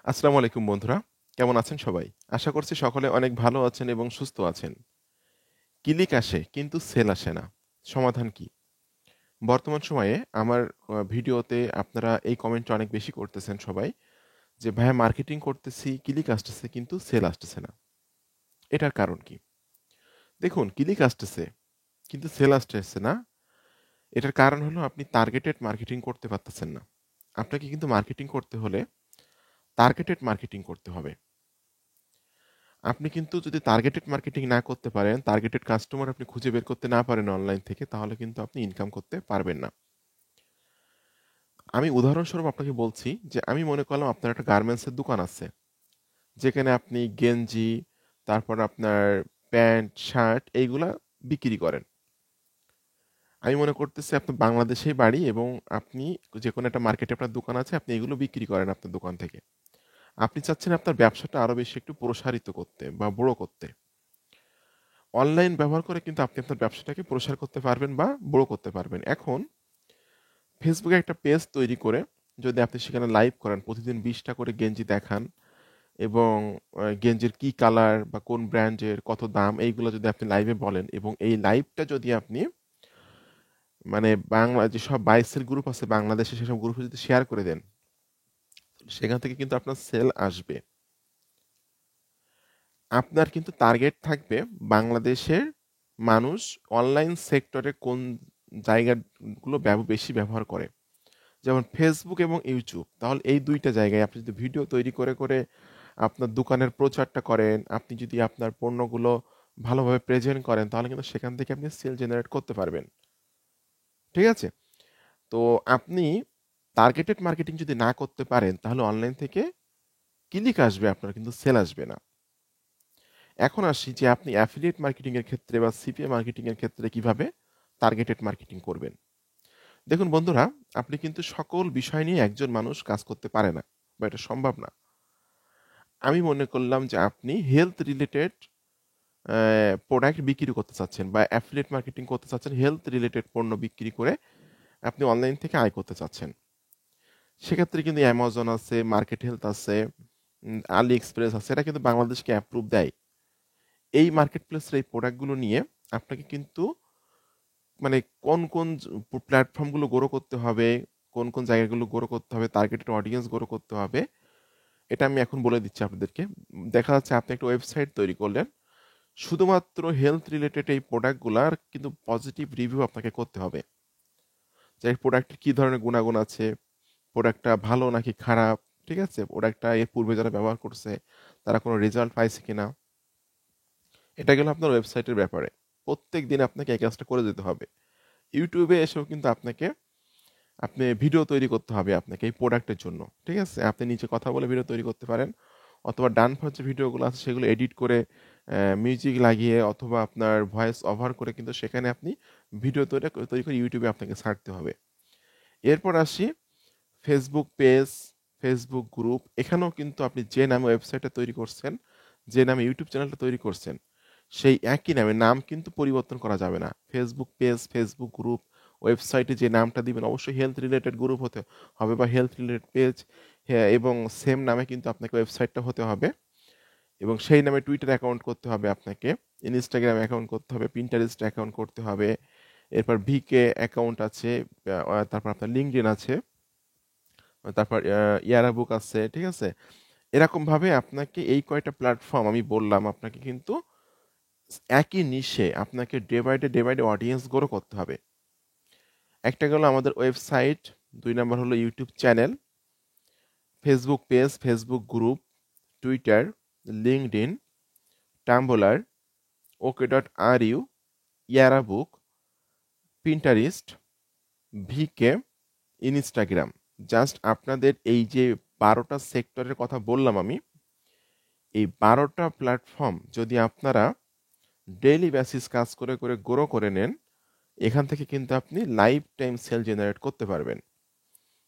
আসসালামু আলাইকুম বন্ধুরা। কেমন আছেন সবাই? আশা করছি সকলে অনেক ভালো আছেন এবং সুস্থ আছেন। ক্লিক আসে কিন্তু সেল আসে না। সমাধান কি? বর্তমান সময়ে আমার ভিডিওতে আপনারা এই কমেন্টটা অনেক বেশি করতেছেন সবাই যে, "ভাইয়া মার্কেটিং করতেছি, ক্লিক আসতেছে কিন্তু সেল আসতেছে না।" এটার কারণ কি? দেখুন ক্লিক আসতেছে কিন্তু সেল আসতেছে না। এটার কারণ হলো আপনি টার্গেটেড মার্কেটিং করতে পারতেছেন না। আপনাকে কিন্তু মার্কেটিং করতে হলে টার্গেটেড মার্কেটিং করতে হবে। আপনি কিন্তু যদি টার্গেটেড মার্কেটিং না করতে পারেন, টার্গেটেড কাস্টমার আপনি খুঁজে বের করতে না পারেন অনলাইন থেকে, তাহলে কিন্তু আপনি ইনকাম করতে পারবেন না। আমি উদাহরণস্বরূপ আপনাকে বলছি যে আমি মনে করলাম আপনার একটা গার্মেন্টসের দোকান আছে, যেখানে আপনি গেঞ্জি, তারপর আপনার প্যান্ট, শার্ট এইগুলা বিক্রি করেন। আমি মনে করতেছি আপনার বাংলাদেশেই বাড়ি এবং আপনি যে কোনো একটা মার্কেটে আপনার দোকান আছে, আপনি এগুলো বিক্রি করেন আপনার দোকান থেকে। আপনি চাচ্ছেন আপনার ব্যবসাটা আরো বেশি একটু প্রসারিত করতে বা বড় করতে। অনলাইন ব্যবহার করে কিন্তু আপনি আপনার ব্যবসাটাকে প্রসার করতে পারবেন বা বড় করতে পারবেন। এখন ফেসবুকে একটা পেজ তৈরি করে যদি আপনি সেখানে লাইভ করেন, প্রতিদিন ২০টা করে গেঞ্জি দেখান এবং গেঞ্জির কি কালার বা কোন ব্র্যান্ডের, কত দাম এইগুলো যদি আপনি লাইভে বলেন এবং এই লাইভটা যদি আপনি মানে বাংলা যেসব বাইসেল গ্রুপ আছে বাংলাদেশে সেসব গ্রুপে যদি শেয়ার করে দেন, সেখান থেকে কিন্তু আপনার সেল আসবে। আপনার কিন্তু টার্গেট থাকবে বাংলাদেশের মানুষ অনলাইন সেক্টরে কোন জায়গাগুলো বেশি ব্যবহার করে, যেমন ফেসবুক এবং ইউটিউব। তাহলে এই দুইটা জায়গায় আপনি যদি ভিডিও তৈরি করে করে আপনার দোকানের প্রচারটা করেন, আপনি যদি আপনার পণ্যগুলো ভালোভাবে প্রেজেন্ট করেন, তাহলে কিন্তু সেখান থেকে আপনি সেল জেনারেট করতে পারবেন। ঠিক আছে? তো আপনি টার্গেটেড মার্কেটিং যদি না করতে পারেন, তাহলে অনলাইন থেকে ক্লিক আসবে আপনার, কিন্তু সেল আসবে না। এখন আসি যে আপনি অ্যাফিলিয়েট মার্কেটিং এর ক্ষেত্রে বা সিপিএ মার্কেটিং এর ক্ষেত্রে কিভাবে টার্গেটেড মার্কেটিং করবেন। দেখুন বন্ধুরা, আপনি কিন্তু সকল বিষয় নিয়ে একজন মানুষ কাজ করতে পারে না বা এটা সম্ভব না। আমি মনে করলাম যে আপনি হেলথ রিলেটেড প্রোডাক্ট বিক্রি করতে চাচ্ছেন বা অ্যাফিলিয়েট মার্কেটিং করতে চাচ্ছেন, হেলথ রিলেটেড পণ্য বিক্রি করে আপনি অনলাইন থেকে আয় করতে চাচ্ছেন। সেক্ষেত্রে কিন্তু অ্যামাজন আছে, মার্কেট হেলথ আছে, আলি এক্সপ্রেস আছে, এটা কিন্তু বাংলাদেশকে অ্যাপ্রুভ দেয়। এই মার্কেট প্লেসের এই প্রোডাক্টগুলো নিয়ে আপনাকে কিন্তু মানে কোন প্ল্যাটফর্মগুলো গ্রো করতে হবে, কোন জায়গাগুলো গ্রো করতে হবে, টার্গেটেড অডিয়েন্স গ্রো করতে হবে, এটা আমি এখন বলে দিচ্ছি আপনাদেরকে। দেখা যাচ্ছে আপনি একটা ওয়েবসাইট তৈরি করলেন, শুধুমাত্র হেলথ রিলেটেড এই প্রোডাক্টগুলার কিন্তু পজিটিভ রিভিউ আপনাকে করতে হবে, যে প্রোডাক্টের কী ধরনের গুণাগুণ আছে, প্রোডাক্টটা ভালো নাকি খারাপ, ঠিক আছে, প্রোডাক্টটা এর পূর্বে যারা ব্যবহার করছে তারা কোনো রেজাল্ট পাইছে কিনা। এটা গেল আপনার ওয়েবসাইটের ব্যাপারে। প্রত্যেক দিন আপনাকে এই কাজটা করে যেতে হবে। ইউটিউবে এসেও কিন্তু আপনি ভিডিও তৈরি করতে হবে আপনাকে এই প্রোডাক্টের জন্য। ঠিক আছে? আপনি নিচে কথা বলে ভিডিও তৈরি করতে পারেন, অথবা ডান পাশে যে ভিডিওগুলো আছে সেগুলো এডিট করে মিউজিক লাগিয়ে অথবা আপনার ভয়েস ওভার করে কিন্তু সেখানে আপনি ভিডিও তৈরি করে ইউটিউবে আপনাকে ছাড়তে হবে। এরপর আসি ফেসবুক পেজ, ফেসবুক গ্রুপ। এখানেও কিন্তু আপনি যে নামে ওয়েবসাইটটা তৈরি করছেন, যে নামে ইউটিউব চ্যানেলটা তৈরি করছেন, সেই একই নামে নাম কিন্তু পরিবর্তন করা যাবে না। ফেসবুক পেজ, ফেসবুক গ্রুপ, ওয়েবসাইটে যে নামটা দিবেন অবশ্যই হেলথ রিলেটেড গ্রুপ হতে হবে বা হেলথ রিলেটেড পেজ, হ্যাঁ, এবং সেম নামে কিন্তু আপনাকে ওয়েবসাইটটা হতে হবে এবং সেই নামে টুইটার অ্যাকাউন্ট করতে হবে আপনাকে, ইনস্টাগ্রাম অ্যাকাউন্ট করতে হবে, পিন্টারেস্ট অ্যাকাউন্ট করতে হবে, এরপর ভিকে অ্যাকাউন্ট আছে, তারপর আপনার লিঙ্কডইন আছে, তারপর ইয়ারা বুক আছে, ঠিক আছে? এরকমভাবে আপনাকে এই কয়টা প্ল্যাটফর্ম আমি বললাম আপনাকে কিন্তু একই নিশে আপনাকে day by day audience grow করতে হবে। একটা গেল আমাদের ওয়েবসাইট, ২ নাম্বার হলো YouTube channel, Facebook page, Facebook group, Twitter, LinkedIn, Tumblr, OK ru, ইয়ারা বুক, পিন্টারেস্ট, ভিকে, ইনস্টাগ্রাম। জাস্ট আপনাদের এই যে ১২টা সেক্টরের কথা বললাম আমি, এই ১২টা প্ল্যাটফর্ম যদি আপনারা ডেইলি বেসিস কাজ করে করে গ্রো করে নেন, এখান থেকে কিন্তু আপনি লাইফ টাইম সেল জেনারেট করতে পারবেন।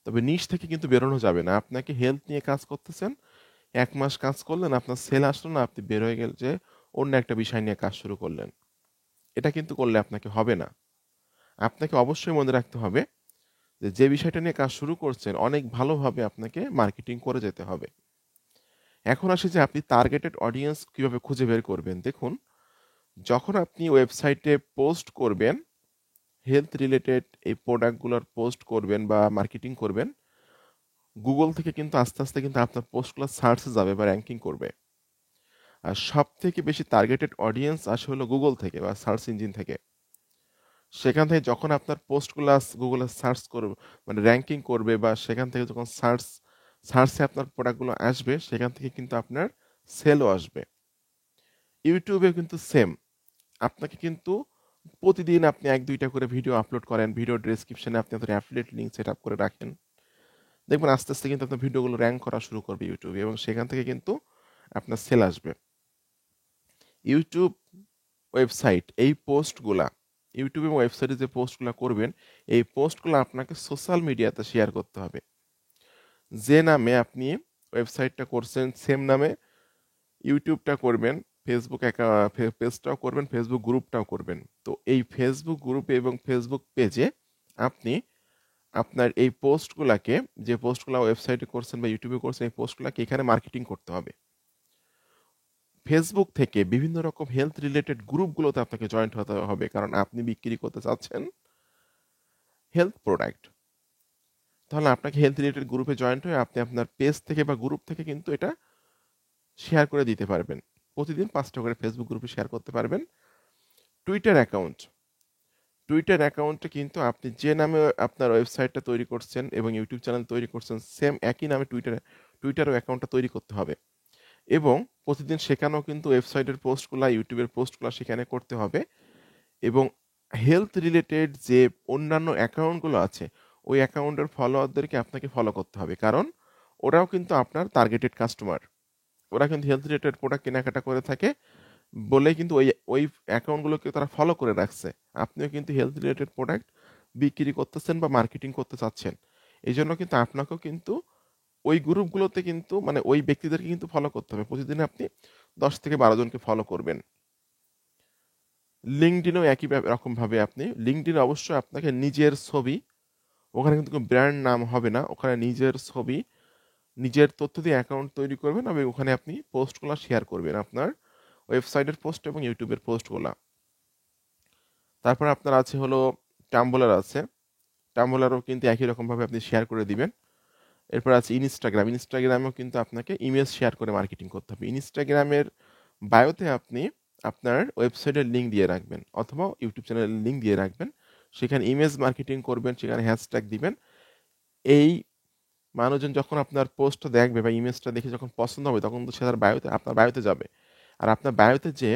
তবে নিচ থেকে কিন্তু বেরোনো যাবে না। আপনাকে হেলথ নিয়ে কাজ করতেছেন, ১ মাস কাজ করলেন, আপনার সেল আসলো না, আপনি বের হয়ে গেল যে অন্য একটা বিষয় নিয়ে কাজ শুরু করলেন। এটা কিন্তু করলে আপনাকে হবে না। আপনাকে অবশ্যই মনে রাখতে হবে যে বিষয়টা নিয়ে কাজ শুরু করছেন অনেক ভালোভাবে আপনাকে মার্কেটিং করে যেতে হবে। এখন আসে যে আপনি টার্গেটেড অডিয়েন্স কিভাবে খুঁজে বের করবেন। দেখুন, যখন আপনি ওয়েবসাইটে পোস্ট করবেন, হেলথ রিলেটেড এই প্রোডাক্টগুলোর পোস্ট করবেন বা মার্কেটিং করবেন, গুগল থেকে কিন্তু আস্তে আস্তে কিন্তু আপনার পোস্টগুলো সার্চে যাবে বা র্যাঙ্কিং করবে। আর সব থেকে বেশি টার্গেটেড অডিয়েন্স আসে হলো গুগল থেকে বা সার্চ ইঞ্জিন থেকে। সেখান থেকে যখন আপনার পোস্টগুলো গুগলে সার্চ করবে, মানে র্যাঙ্কিং করবে, বা সেখান থেকে যখন সার্চে আপনার প্রোডাক্টগুলো আসবে, সেখান থেকে কিন্তু আপনার সেলও আসবে। ইউটিউবে কিন্তু সেম। আপনাকে কিন্তু প্রতিদিন আপনি 1-2টা করে ভিডিও আপলোড করেন, ভিডিও ডেসক্রিপশনে আপনি আপনার অ্যাফিলিয়েট লিঙ্ক সেট আপ করে রাখেন, দেখবেন আস্তে আস্তে কিন্তু আপনার ভিডিওগুলো র্যাঙ্ক করা শুরু করবে ইউটিউবে, এবং সেখান থেকে কিন্তু আপনার সেল আসবে। ইউটিউব ওয়েবসাইট এই পোস্টগুলা, ইউটিউব এবং ওয়েবসাইটে যে পোস্টগুলো করবেন, এই পোস্টগুলো আপনাকে সোশ্যাল মিডিয়াতে শেয়ার করতে হবে। যে নামে আপনি ওয়েবসাইটটা করছেন সেম নামে ইউটিউবটা করবেন, ফেসবুক পেজটাও করবেন, ফেসবুক গ্রুপটাও করবেন। তো এই ফেসবুক গ্রুপে এবং ফেসবুক পেজে আপনি আপনার এই পোস্টগুলাকে, যে পোস্টগুলো ওয়েবসাইটে করছেন বা ইউটিউবে করছেন, এই পোস্টগুলোকে এখানে মার্কেটিং করতে হবে। ফেসবুক থেকে বিভিন্ন রকম হেলথ রিলেটেড গ্রুপগুলোতে আপনাকে জয়েন্ট হতে হবে, কারণ আপনি বিক্রি করতে চাচ্ছেন হেলথ প্রোডাক্ট। তাহলে আপনাকে হেলথ রিলেটেড গ্রুপে জয়েন্ট হয়ে আপনি আপনার পেজ থেকে বা গ্রুপ থেকে কিন্তু এটা শেয়ার করে দিতে পারবেন। প্রতিদিন 5টা করে ফেসবুক গ্রুপে শেয়ার করতে পারবেন। টুইটার অ্যাকাউন্ট, টুইটার অ্যাকাউন্টে কিন্তু আপনি যে নামে আপনার ওয়েবসাইটটা তৈরি করছেন এবং ইউটিউব চ্যানেল তৈরি করছেন, সেম একই নামে টুইটারও অ্যাকাউন্টটা তৈরি করতে হবে, এবং প্রতিদিন সেখানেও কিন্তু ওয়েবসাইটের পোস্টগুলো, ইউটিউবের পোস্টগুলো সেখানে করতে হবে। এবং হেলথ রিলেটেড যে অন্যান্য অ্যাকাউন্টগুলো আছে, ওই অ্যাকাউন্টের ফলোয়ারদেরকে আপনাকে ফলো করতে হবে, কারণ ওরাও কিন্তু আপনার টার্গেটেড কাস্টমার। ওরা কিন্তু হেলথ রিলেটেড প্রোডাক্ট কেনাকাটা করে থাকে বলে কিন্তু ওই ওই অ্যাকাউন্টগুলোকে তারা ফলো করে রাখছে। আপনিও কিন্তু হেলথ রিলেটেড প্রোডাক্ট বিক্রি করতেছেন বা মার্কেটিং করতে চাচ্ছেন, এই জন্য কিন্তু আপনাকেও কিন্তু ওই গ্রুপগুলোতে কিন্তু, মানে ওই ব্যক্তিদেরকে কিন্তু ফলো করতে হবে। প্রতিদিন আপনি 10 থেকে 12 জনকে ফলো করবেন। লিঙ্কডিনও একই রকমভাবে আপনি লিঙ্কডিন অবশ্যই আপনাকে নিজের ছবি, ওখানে কিন্তু কোনো ব্র্যান্ড নাম হবে না, ওখানে নিজের ছবি, নিজের তথ্য দিয়ে অ্যাকাউন্ট তৈরি করবেন এবং ওখানে আপনি পোস্টগুলো শেয়ার করবেন, আপনার ওয়েবসাইটের পোস্ট এবং ইউটিউবের পোস্টগুলো। তারপর আপনার আছে হলো টাম্বলার আছে, টাম্বলারও কিন্তু একই রকমভাবে আপনি শেয়ার করে দিবেন। এরপর আছে ইনস্টাগ্রাম, ইনস্টাগ্রামেও কিন্তু আপনাকে ইমেজ শেয়ার করে মার্কেটিং করতে হবে। ইনস্টাগ্রামের বায়োতে আপনি আপনার ওয়েবসাইটের লিঙ্ক দিয়ে রাখবেন অথবা ইউটিউব চ্যানেলের লিঙ্ক দিয়ে রাখবেন, সেখানে ইমেজ মার্কেটিং করবেন, সেখানে হ্যাশট্যাগ দিবেন। এই মানুষজন যখন আপনার পোস্টটা দেখবে বা ইমেজটা দেখে যখন পছন্দ হবে, তখন তো সে তার বায়োতে, আপনার বায়োতে যাবে, আর আপনার বায়োতে যে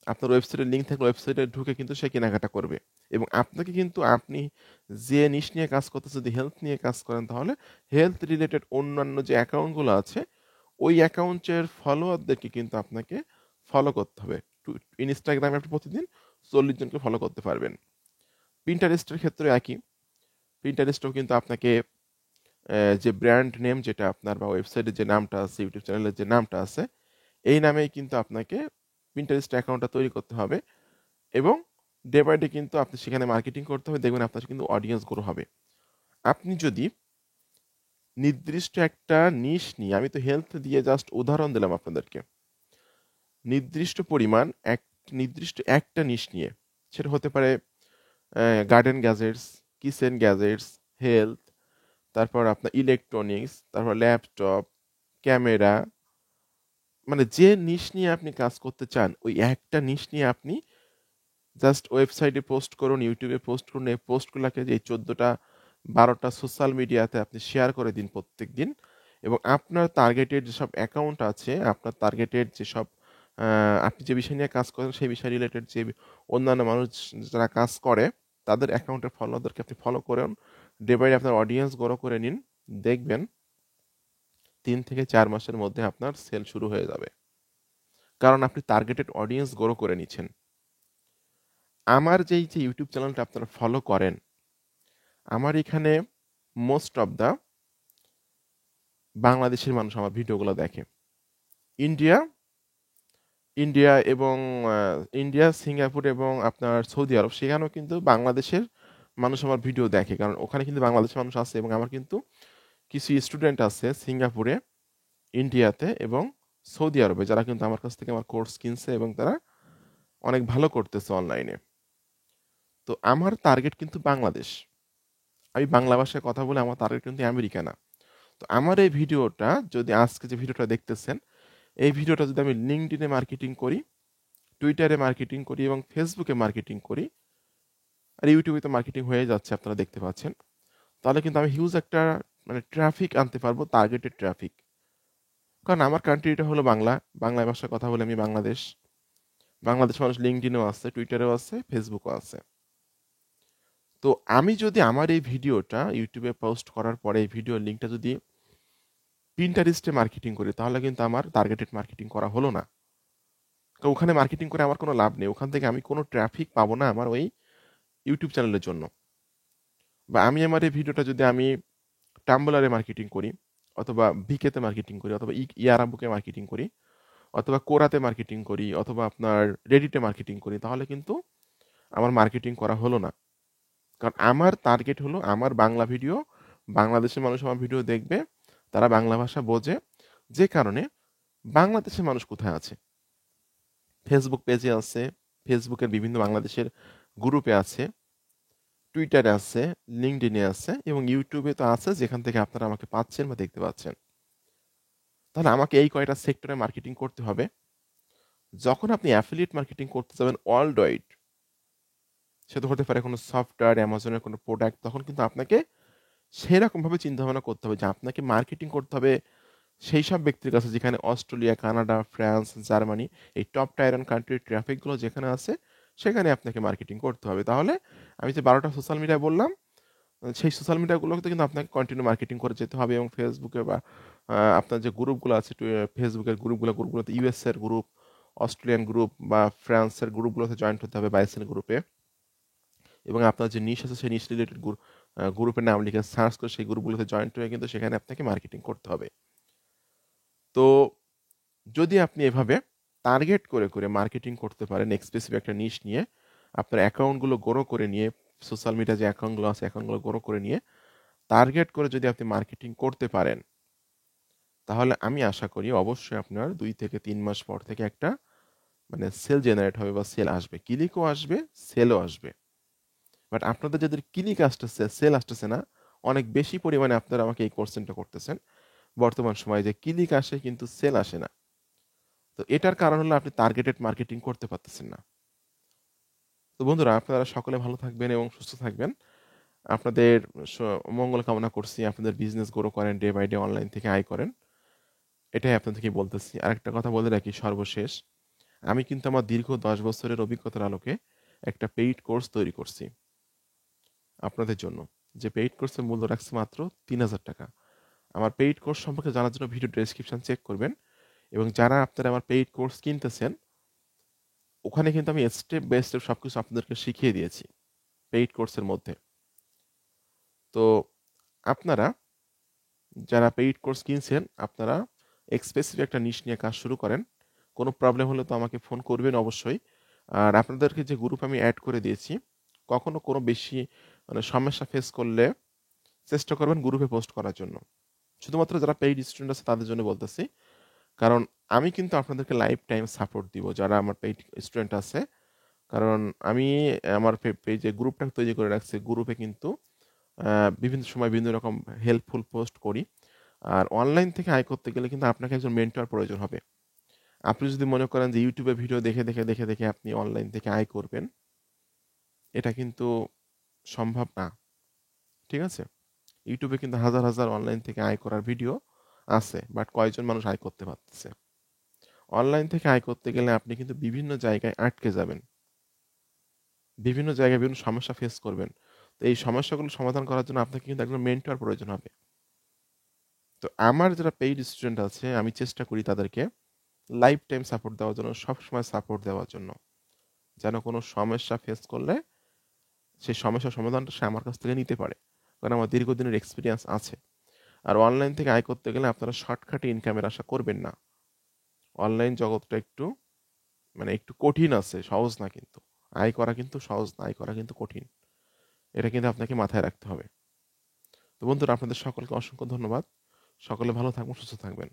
আপনার ওয়েবসাইটের লিঙ্ক থাকলে ওয়েবসাইটে ঢুকে কিন্তু সে কেনাকাটা করবে। এবং আপনাকে কিন্তু, আপনি যে নিশ নিয়ে কাজ করতেছে, যদি হেলথ নিয়ে কাজ করেন, তাহলে হেলথ রিলেটেড অন্যান্য যে অ্যাকাউন্টগুলো আছে, ওই অ্যাকাউন্টের ফলোয়ারদেরকে কিন্তু আপনাকে ফলো করতে হবে। ইনস্টাগ্রামে আপনি প্রতিদিন 40 জনকে ফলো করতে পারবেন। পিন্টারেস্টের ক্ষেত্রে একই, পিন্টারেস্টও কিন্তু আপনাকে যে ব্র্যান্ড নেম যেটা আপনার বা ওয়েবসাইটের যে নামটা আছে, ইউটিউব চ্যানেলের যে নামটা আছে, এই নামেই কিন্তু আপনাকে পিন্টারেস্ট অ্যাকাউন্টটা তৈরি করতে হবে, এবং ডে বাই ডে কিন্তু আপনি সেখানে মার্কেটিং করতে হবে, দেখবেন আপনার কিন্তু অডিয়েন্স গ্রো হবে। আপনি যদি নির্দিষ্ট একটা নিশ নিয়ে, আমি তো হেলথ দিয়ে জাস্ট উদাহরণ দিলাম আপনাদেরকে, নির্দিষ্ট পরিমাণ নির্দিষ্ট একটা নিশ নিয়ে, সেটা হতে পারে garden gadgets, kitchen gadgets, health, তারপর আপনার ইলেকট্রনিক্স, তারপর ল্যাপটপ, ক্যামেরা, মানে যে নিশ নিয়ে আপনি কাজ করতে চান, ওই একটা নিশ নিয়ে আপনি জাস্ট ওয়েবসাইটে পোস্ট করুন, ইউটিউবে পোস্ট করুন, এই পোস্টগুলোকে যে 14টা 12টা সোশ্যাল মিডিয়াতে আপনি শেয়ার করে দিন প্রত্যেক দিন। এবং আপনার টার্গেটেড যেসব অ্যাকাউন্ট আছে, আপনার টার্গেটেড যেসব আপনি যে বিষয় নিয়ে কাজ করেন, সেই বিষয় রিলেটেড যে অন্যান্য মানুষ যারা কাজ করে, তাদের অ্যাকাউন্টের ফলোয়ারদেরকে আপনি ফলো করুন, ডে বাই ডে আপনার অডিয়েন্স গ্রো করে নিন, দেখবেন 3 থেকে 4 মাসের মধ্যে আপনার সেল শুরু হয়ে যাবে, কারণ আপনি টার্গেটেড অডিয়েন্স গ্রো করে নিচ্ছেন। আমার যেই যে ইউটিউব চ্যানেলটা আপনারা ফলো করেন, আমার এখানে মোস্ট অফ দ্য বাংলাদেশের মানুষ আমার ভিডিওগুলো দেখে। ইন্ডিয়া ইন্ডিয়া এবং ইন্ডিয়া, সিঙ্গাপুর এবং আপনার সৌদি আরব, সেখানেও কিন্তু বাংলাদেশের মানুষ আমার ভিডিও দেখে, কারণ ওখানে কিন্তু বাংলাদেশের মানুষ আছে, এবং আমার কিন্তু কিছু স্টুডেন্ট আছে সিঙ্গাপুরে, ইন্ডিয়াতে এবং সৌদি আরবে, যারা কিন্তু আমার কাছ থেকে আমার কোর্স কিনছে এবং তারা অনেক ভালো করতেছে অনলাইনে। তো আমার টার্গেট কিন্তু বাংলাদেশ। আমি বাংলা ভাষায় কথা বলে আমার টার্গেট কিন্তু আমেরিকা না। তো আমার এই ভিডিওটা, যদি আজকে যে ভিডিওটা দেখতেছেন, এই ভিডিওটা যদি আমি লিঙ্কডইনে মার্কেটিং করি, টুইটারে মার্কেটিং করি এবং ফেসবুকে মার্কেটিং করি, আর ইউটিউবে তো মার্কেটিং হয়ে যাচ্ছে আপনারা দেখতে পাচ্ছেন, তাহলে কিন্তু আমি হিউজ একটা মানে ট্রাফিক আনতে পারবো, টার্গেটেড ট্রাফিক। কারণ আমার কান্ট্রিটা হলো বাংলা, বাংলা ভাষায় কথা বলে আমি বাংলাদেশ। বাংলাদেশ মানুষ লিঙ্কডইনেও আছে, টুইটারেও আছে, ফেসবুকও আছে। তো আমি যদি আমার এই ভিডিওটা ইউটিউবে পোস্ট করার পরে এই ভিডিওর লিঙ্কটা যদি পিন্টারেস্টে মার্কেটিং করি, তাহলে কিন্তু আমার টার্গেটেড মার্কেটিং করা হলো না। তো ওখানে মার্কেটিং করে আমার কোনো লাভ নেই, ওখান থেকে আমি কোনো ট্রাফিক পাবো না আমার ওই ইউটিউব চ্যানেলের জন্য। বা আমি আমার এই ভিডিওটা যদি আমি টাম্বলারে মার্কেটিং করি, অথবা ভিকেতে মার্কেটিং করি, অথবা ইয়ারাবুকে মার্কেটিং করি, অথবা কোরাতে মার্কেটিং করি, অথবা আপনার রেডিটে মার্কেটিং করি, তাহলে কিন্তু আমার মার্কেটিং করা হলো না। কারণ আমার টার্গেট হলো আমার বাংলা ভিডিও, বাংলাদেশের মানুষ আমার ভিডিও দেখবে, তারা বাংলা ভাষা বোঝে। যে কারণে বাংলাদেশের মানুষ কোথায় আছে, ফেসবুক পেজে আছে, ফেসবুকের বিভিন্ন বাংলাদেশের গ্রুপে আছে, টুইটারে আছে, লিঙ্কডইনে আছে এবং ইউটিউবে তো আছে, যেখান থেকে আপনারা আমাকে পাচ্ছেন বা দেখতে পাচ্ছেন। তাহলে আমাকে এই কয়টা সেক্টরে মার্কেটিং করতে হবে। যখন আপনি অ্যাফিলিয়েট মার্কেটিং করতে যাবেন ওয়ার্ল্ড ওয়াইড, সেটা হতে পারে কোনো সফটওয়্যার, অ্যামাজনের কোনো প্রোডাক্ট, তখন কিন্তু আপনাকে সেরকমভাবে চিন্তাভাবনা করতে হবে যে আপনাকে মার্কেটিং করতে হবে সেই সব ব্যক্তির কাছে যেখানে অস্ট্রেলিয়া, কানাডা, ফ্রান্স, জার্মানি, এই টপ টায়ার ওয়ান কান্ট্রির ট্রাফিকগুলো যেখানে আছে, সেখানে আপনাকে মার্কেটিং করতে হবে। তাহলে আমি যে 12টা সোশ্যাল মিডিয়া বললাম, সেই সোশ্যাল মিডিয়াগুলোতে কিন্তু আপনাকে কন্টিনিউ মার্কেটিং করে যেতে হবে। এবং ফেসবুকে বা আপনার যে গ্রুপগুলো আছে, ফেসবুকের গ্রুপগুলোতে ইউএস এর গ্রুপ, অস্ট্রেলিয়ান গ্রুপ বা ফ্রান্সের গ্রুপগুলোতে জয়েন্ট হতে হবে, বাইসেল গ্রুপে। এবং আপনার যে নিশ আছে সেই নিশ রিলেটেড গ্রুপের নাম লিখে সার্চ করে সেই গ্রুপগুলোতে জয়েন্ট হয়ে কিন্তু সেখানে আপনাকে মার্কেটিং করতে হবে। তো যদি আপনি এভাবে টার্গেট করে করে মার্কেটিং করতে পারেন, স্পেসিফিক একটা নিশ নিয়ে আপনার অ্যাকাউন্টগুলো গ্রো করে নিয়ে, সোশ্যাল মিডিয়া যে অ্যাকাউন্টগুলো আছে অ্যাকাউন্টগুলো গ্রো করে নিয়ে টার্গেট করে যদি আপনি মার্কেটিং করতে পারেন, তাহলে আমি আশা করি অবশ্যই আপনার 2 থেকে 3 মাস পর থেকে একটা মানে সেল জেনারেট হবে বা সেল আসবে, ক্লিকও আসবে, সেলও আসবে। বাট আপনাদের যাদের ক্লিক আসতেছে, সেল আসতেছে না, অনেক বেশি পরিমাণে আপনারা আমাকে এই কোশ্চেনটা করতেছেন বর্তমান সময়ে, যে ক্লিক আসে কিন্তু সেল আসে না। তো এটার কারণ হলো আপনি টার্গেটেড মার্কেটিং করতে পারতেছেন না। তো বন্ধুরা, আপনারা সকলে ভালো থাকবেন এবং সুস্থ থাকবেন। আপনাদের মঙ্গল কামনা করছি, আপনাদের বিজনেস গ্রো করেন, ডে বাই ডে অনলাইন থেকে আয় করেন, এটাই আপনাদেরকে বলতেছি। আরেকটা কথা বলে রাখি সর্বশেষ, আমি কিন্তু আমার দীর্ঘ 10 বছরের অভিজ্ঞতার আলোকে একটা পেইড কোর্স তৈরি করছি আপনাদের জন্য, যে পেইড কোর্সের মূল্য রাখছে মাত্র 3,000 টাকা। আমার পেইড কোর্স সম্পর্কে জানার জন্য ভিডিও ডেসক্রিপশন চেক করবেন। এবং যারা আপনারা আমার পেইড কোর্স কিনতেছেন, ওখানে কিন্তু আমি স্টেপ বাই স্টেপ সব কিছু আপনাদেরকে শিখিয়ে দিয়েছি পেইড কোর্সের মধ্যে। তো আপনারা যারা পেইড কোর্স কিনছেন, আপনারা স্পেসিফিক একটা নিশ নিয়ে কাজ শুরু করেন। কোনো প্রবলেম হলে তো আমাকে ফোন করবেন অবশ্যই। আর আপনাদেরকে যে গ্রুপ আমি অ্যাড করে দিয়েছি, কখনো কোনো বেশি মানে সমস্যা ফেস করলে চেষ্টা করবেন গ্রুপে পোস্ট করার জন্য। শুধুমাত্র যারা পেইড স্টুডেন্ট আছে তাদের জন্য বলতেছি, কারণ আমি কিন্তু আপনাদেরকে লাইফ টাইম সাপোর্ট দিব যারা আমার পেইড স্টুডেন্ট আছে। কারণ আমি আমার পেজে গ্রুপটা তৈরি করে রাখছি, গ্রুপে কিন্তু বিভিন্ন সময় বিভিন্ন রকম হেল্পফুল পোস্ট করি। আর অনলাইন থেকে আয় করতে গেলে কিন্তু আপনাকে একজন মেন্টর প্রয়োজন হবে। আপনি যদি মনে করেন যে ইউটিউবে ভিডিও দেখে দেখে দেখে দেখে আপনি অনলাইন থেকে আয় করবেন, এটা কিন্তু সম্ভব না। ঠিক আছে, ইউটিউবে কিন্তু হাজার হাজার অনলাইন থেকে আয় করার ভিডিও আছে, বাট কয়জন মানুষ আয় করতে পারতেছে। অনলাইন থেকে আয় করতে গেলে আপনি কিন্তু বিভিন্ন জায়গায় আটকে যাবেন, বিভিন্ন জায়গায় বিভিন্ন সমস্যা ফেস করবেন। তো এই সমস্যাগুলো সমাধান করার জন্য আপনাকে কিন্তু একজন মেন্টর প্রয়োজন হবে। তো আমার যারা পেইড স্টুডেন্ট আছে, আমি চেষ্টা করি তাদেরকে লাইফ টাইম সাপোর্ট দেওয়ার জন্য, সবসময় সাপোর্ট দেওয়ার জন্য, যেন কোনো সমস্যা ফেস করলে সেই সমস্যার সমাধানটা সে আমার কাছ থেকে নিতে পারে, কারণ আমার দীর্ঘদিনের এক্সপিরিয়েন্স আছে। আর অনলাইন থেকে আয় করতে গেলে আপনারা শর্টকাটে ইনকামের আশা করবেন না। অনলাইন জগৎটা একটু মানে একটু কঠিন আছে, সহজ না কিন্তু। আয় করা কিন্তু সহজ না, আয় করা কিন্তু কঠিন। এটা কিন্তু আপনাকে মাথায় রাখতে হবে। তো বন্ধুরা, আপনাদের সকলকে অসংখ্য ধন্যবাদ। সকলে ভালো থাকবেন, সুস্থ থাকবেন।